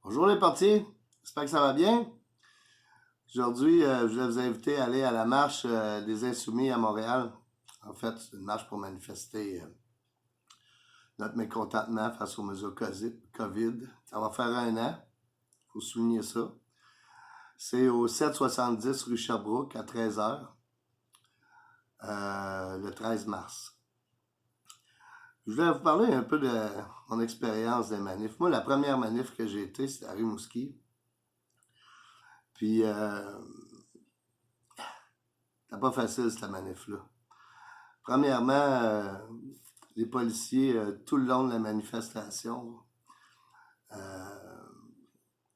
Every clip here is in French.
Bonjour les portiers, j'espère que ça va bien. Aujourd'hui, je voulais vous inviter à aller à la marche des Insoumis à Montréal. En fait, c'est une marche pour manifester notre mécontentement face aux mesures COVID. Ça va faire 1 an, il faut souligner ça. C'est au 770 rue Sherbrooke à 13h, le 13 mars. Je voulais vous parler un peu de mon expérience des manifs. Moi, la première manif que j'ai été, c'était à Rimouski. Puis, c'était pas facile, cette manif-là. Premièrement, les policiers, tout le long de la manifestation,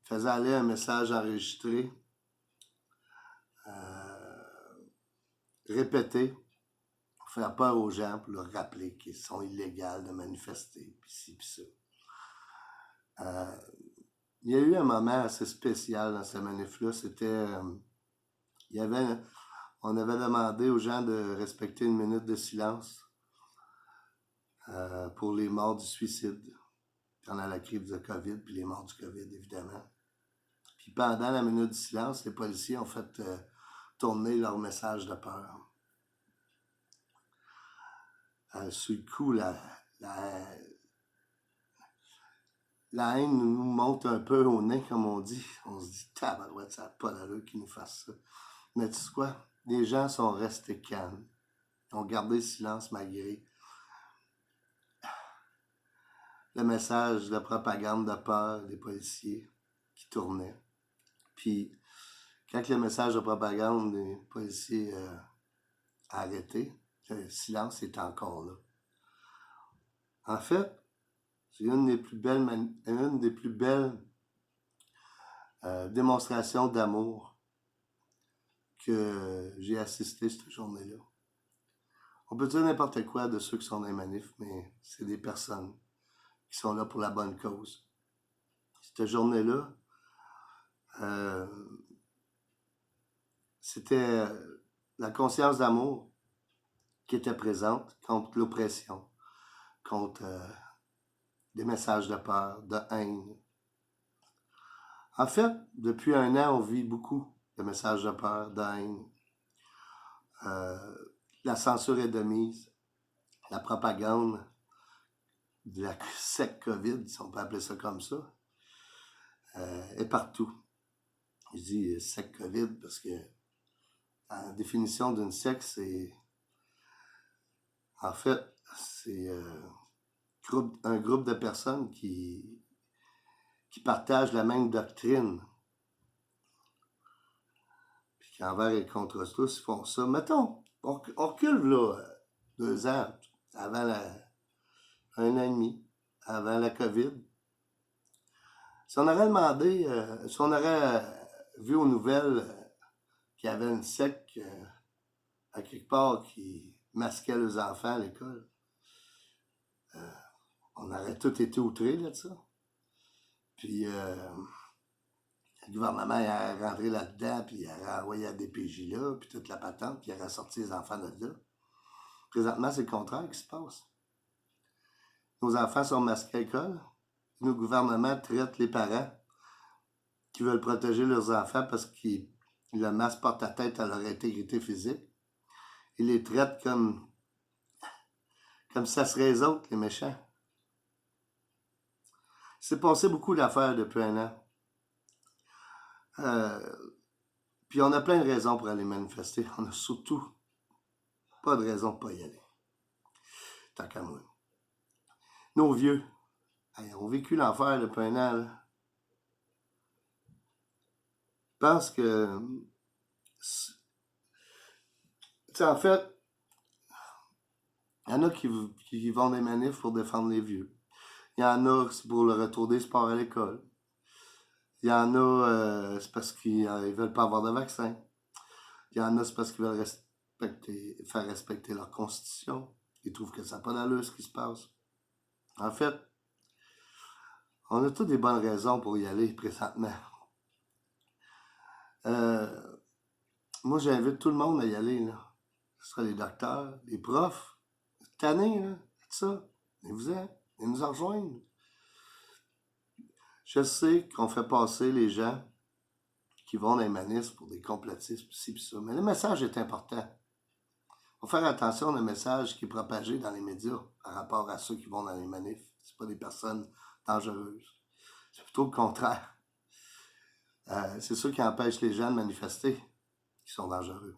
faisaient aller un message enregistré, répété, pour faire peur aux gens, pour leur rappeler qu'ils sont illégaux de manifester, puis ci, puis ça. Il y a eu un moment assez spécial dans cette manif-là, c'était... on avait demandé aux gens de respecter 1 minute de silence pour les morts du suicide pendant la crise de COVID, puis les morts du COVID, évidemment. Puis pendant la minute du silence, les policiers ont fait tourner leur message de peur. Sur le coup, la haine nous monte un peu au nez, comme on dit. On se dit, tabarouette, ça n'a pas d'allure qu'ils nous fassent ça. Mais tu sais quoi? Les gens sont restés calmes. Ils ont gardé le silence malgré le message de propagande de peur des policiers qui tournait. Puis, quand le message de propagande des policiers a arrêté, le silence est encore là. En fait, c'est une des plus belles démonstrations d'amour que j'ai assisté cette journée-là. On peut dire n'importe quoi de ceux qui sont dans les manifs, mais c'est des personnes qui sont là pour la bonne cause. Cette journée-là, c'était la conscience d'amour qui était présente contre l'oppression, contre des messages de peur, de haine. En fait, depuis 1 an, on vit beaucoup de messages de peur, de haine. La censure est de mise. La propagande de la secte COVID, si on peut appeler ça comme ça, est partout. Je dis secte COVID parce que la définition d'une secte, c'est... En fait, c'est un groupe de personnes qui partagent la même doctrine. Puis qu'envers et contre tous, ils font ça. Mettons, on recule là 2 ans, avant 1 an et demi, avant la COVID. Si on aurait demandé, si on aurait vu aux nouvelles qu'il y avait une secte à quelque part qui masquait les enfants à l'école, on aurait tous été outrés là, de ça. Puis le gouvernement il aurait rentré là-dedans, puis il aurait envoyé à DPJ là, puis toute la patente, puis il aurait sorti les enfants de là. Présentement, c'est le contraire qui se passe. Nos enfants sont masqués à l'école. Nos gouvernements traitent les parents qui veulent protéger leurs enfants parce que le masque porte atteinte à leur intégrité physique. Ils les traitent comme ça serait eux autres, les méchants. Il s'est passé beaucoup d'affaires depuis 1 an. Puis on a plein de raisons pour aller manifester. On a surtout pas de raison pour pas y aller. Tant qu'à moi. Nos vieux, ils ont vécu l'enfer depuis 1 an. Là. Je pense que... en fait, il y en a qui vont des manifs pour défendre les vieux. Il y en a, c'est pour le retour des sports à l'école. Il y en a, c'est parce qu'ils veulent pas avoir de vaccin. Il y en a, c'est parce qu'ils veulent faire respecter leur constitution. Ils trouvent que ça n'a pas d'allure ce qui se passe. En fait, on a toutes des bonnes raisons pour y aller présentement. Moi, j'invite tout le monde à y aller. Là. Ce sera les docteurs, les profs. Tannés, là, tout ça. Venez-vous-en. Venez nous en rejoindre. Je sais qu'on fait passer les gens qui vont dans les manifs pour des complotistes, ci pis ça, mais le message est important. Il faut faire attention au message qui est propagé dans les médias par rapport à ceux qui vont dans les manifs. C'est pas des personnes dangereuses. C'est plutôt le contraire. C'est ceux qui empêchent les gens de manifester qui sont dangereux.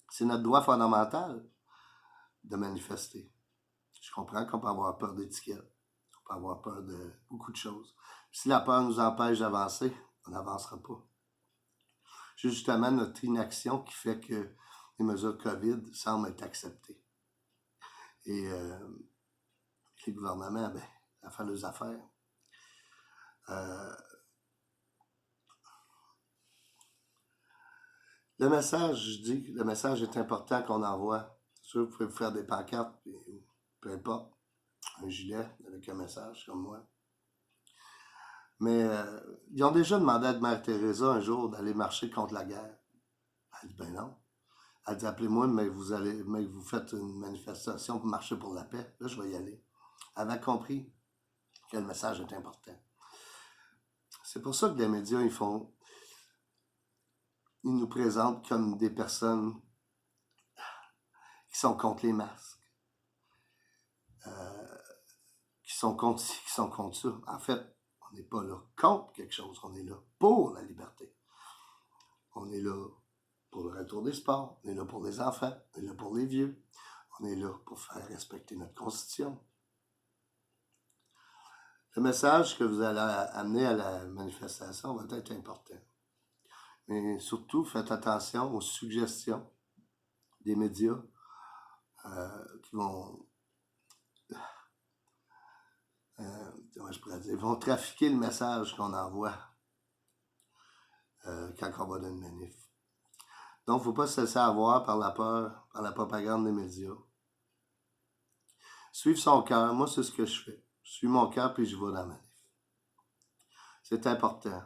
C'est notre droit fondamental de manifester. Je comprends qu'on peut avoir peur d'étiquette, on peut avoir peur de beaucoup de choses. Si la peur nous empêche d'avancer, on n'avancera pas. C'est justement notre inaction qui fait que les mesures COVID semblent être acceptées. Et les gouvernements, ben, à faire leurs affaires. Le message, je dis, le message est important qu'on envoie. C'est sûr, vous pouvez vous faire des pancartes, peu importe, un gilet avec un message comme moi. Mais ils ont déjà demandé à Mère Teresa un jour d'aller marcher contre la guerre. Elle dit, ben non. Elle dit, appelez-moi, mais vous faites une manifestation pour marcher pour la paix. Là, je vais y aller. Elle a compris que le message est important. C'est pour ça que les médias, ils nous présentent comme des personnes qui sont contre les masques, qui sont contre ci, qui sont contre ça. En fait, on n'est pas là contre quelque chose, on est là pour la liberté. On est là pour le retour des sports, on est là pour les enfants, on est là pour les vieux, on est là pour faire respecter notre constitution. Le message que vous allez amener à la manifestation va être important. Mais surtout, faites attention aux suggestions des médias qui vont, comment je pourrais dire, vont trafiquer le message qu'on envoie quand on va dans une manif. Donc, il ne faut pas se laisser avoir par la peur, par la propagande des médias. Suivre son cœur, moi, c'est ce que je fais. Je suis mon cœur, puis je vais dans la manif. C'est important.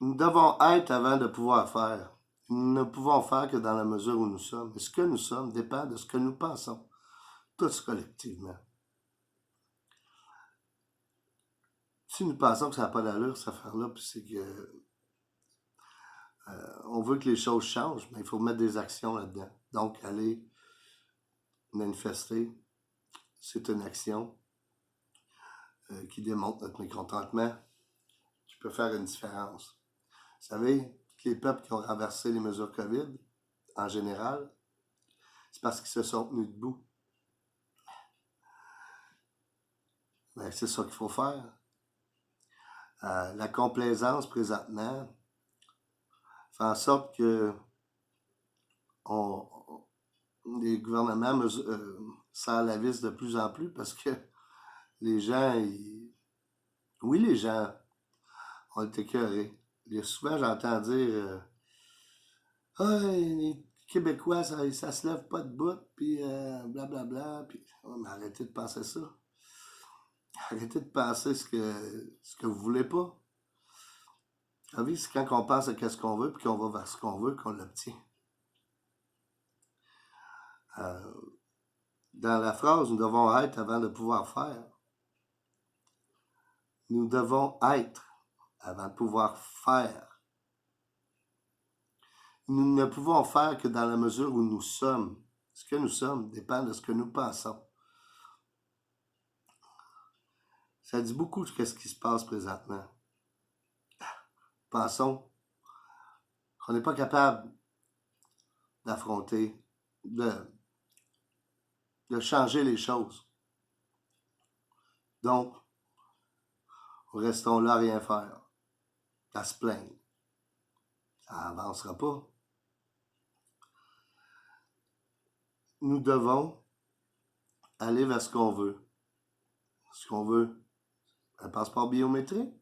Nous devons être avant de pouvoir faire. Nous ne pouvons faire que dans la mesure où nous sommes. Et ce que nous sommes dépend de ce que nous pensons, tous collectivement. Si nous pensons que ça n'a pas d'allure, cette affaire-là, puis c'est que on veut que les choses changent, mais il faut mettre des actions là-dedans. Donc, aller manifester, c'est une action qui démontre notre mécontentement, qui peut faire une différence. Vous savez, les peuples qui ont renversé les mesures COVID, en général, c'est parce qu'ils se sont tenus debout. Ben, c'est ça qu'il faut faire. La complaisance, présentement, fait en sorte que les gouvernements serrent la vis de plus en plus parce que les gens, oui, les gens ont été écœurés. Souvent, j'entends dire ah, les Québécois, ça se lève pas de bout, puis blablabla. Puis, oh, mais arrêtez de penser ça. Arrêtez de penser ce que vous voulez pas. La vie, c'est quand on pense à ce qu'on veut, puis qu'on va vers ce qu'on veut, qu'on l'obtient. Dans la phrase, nous devons être avant de pouvoir faire. Nous devons être avant de pouvoir faire. Nous ne pouvons faire que dans la mesure où nous sommes. Ce que nous sommes dépend de ce que nous pensons. Ça dit beaucoup de ce qui se passe présentement. Pensons qu'on n'est pas capable d'affronter, de changer les choses. Donc, restons là à rien faire, à se plaindre. Ça n'avancera pas. Nous devons aller vers ce qu'on veut. Ce qu'on veut, un passeport biométrique,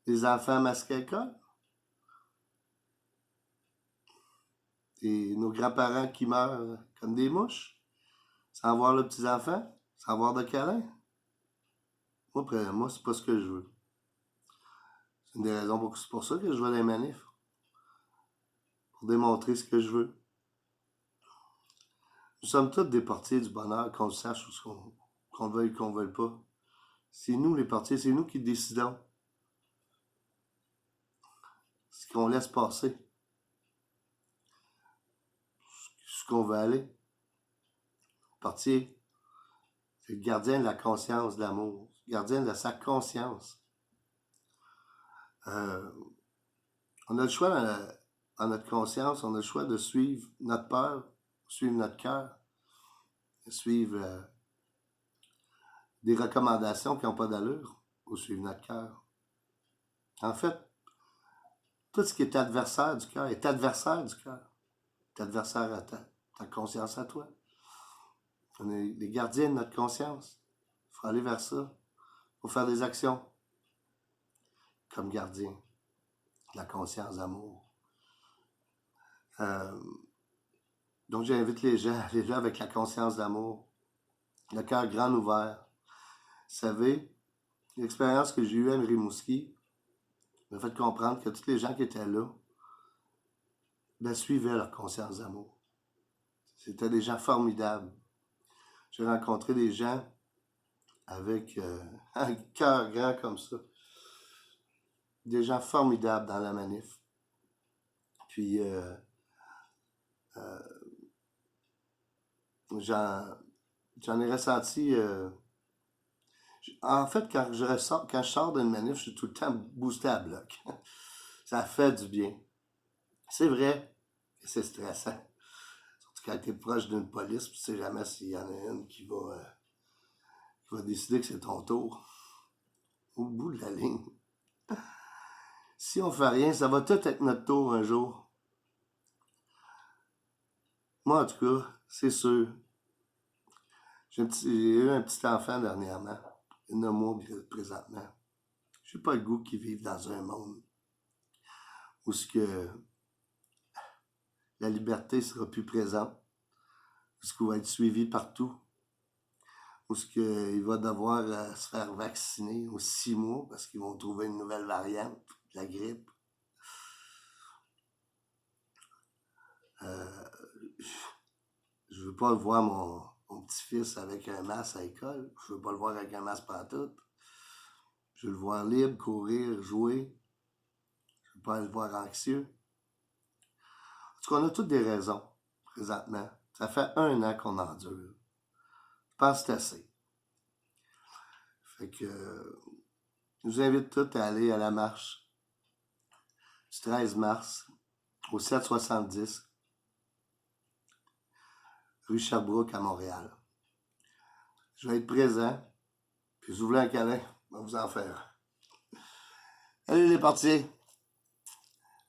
des enfants masqués à l'école, et nos grands-parents qui meurent comme des mouches, sans voir leurs petits-enfants, sans avoir de câlin. Moi, c'est pas ce que je veux. C'est une des raisons pour ça que je vais dans les manifs. Pour démontrer ce que je veux. Nous sommes tous des portiers du bonheur, qu'on le sache ou qu'on le veuille ou qu'on ne veuille pas. C'est nous les portiers, c'est nous qui décidons ce qu'on laisse passer, ce qu'on veut aller. Le portier, c'est le gardien de la conscience de l'amour, le gardien de sa conscience. On a le choix dans notre conscience, on a le choix de suivre notre peur, suivre notre cœur, suivre des recommandations qui n'ont pas d'allure, ou suivre notre cœur. En fait, tout ce qui est adversaire du cœur est adversaire du cœur. Est adversaire à ta conscience à toi. On est les gardiens de notre conscience. Il faut aller vers ça. Il faut faire des actions comme gardien de la conscience d'amour. Donc, j'invite les gens à aller là avec la conscience d'amour, le cœur grand ouvert. Vous savez, l'expérience que j'ai eue à Rimouski m'a fait comprendre que tous les gens qui étaient là suivaient leur conscience d'amour. C'était des gens formidables. J'ai rencontré des gens avec un cœur grand comme ça. Des gens formidables dans la manif. Puis, j'en ai ressenti... en fait, quand je sors d'une manif, je suis tout le temps boosté à bloc. Ça fait du bien. C'est vrai que c'est stressant. Surtout quand tu es proche d'une police, tu sais jamais s'il y en a une qui va décider que c'est ton tour. Au bout de la ligne. Si on fait rien, ça va tout être notre tour un jour. Moi, en tout cas, c'est sûr. J'ai eu un petit enfant dernièrement. Il y en a moi présentement. J'ai pas le goût qu'ils vivent dans un monde où ce que la liberté sera plus présente, où ce qu'il va être suivi partout, où ce qu'il va devoir se faire vacciner aux 6 mois parce qu'ils vont trouver une nouvelle variante de la grippe. Je veux pas voir mon petit-fils avec un masque à l'école. Je veux pas le voir avec un masque partout. Je veux le voir libre, courir, jouer. Je veux pas le voir anxieux. En tout cas, on a toutes des raisons, présentement. Ça fait 1 an qu'on endure. Je pense que c'est assez. Fait que je vous invite tous à aller à la marche du 13 mars au 770 rue Sherbrooke à Montréal. Je vais être présent. Puis si vous voulez un câlin, on va vous en faire. Allez les partis!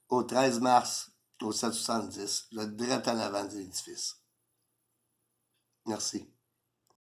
Au 13 mars, au 770, je vais être direct en avant de l'édifice. Merci.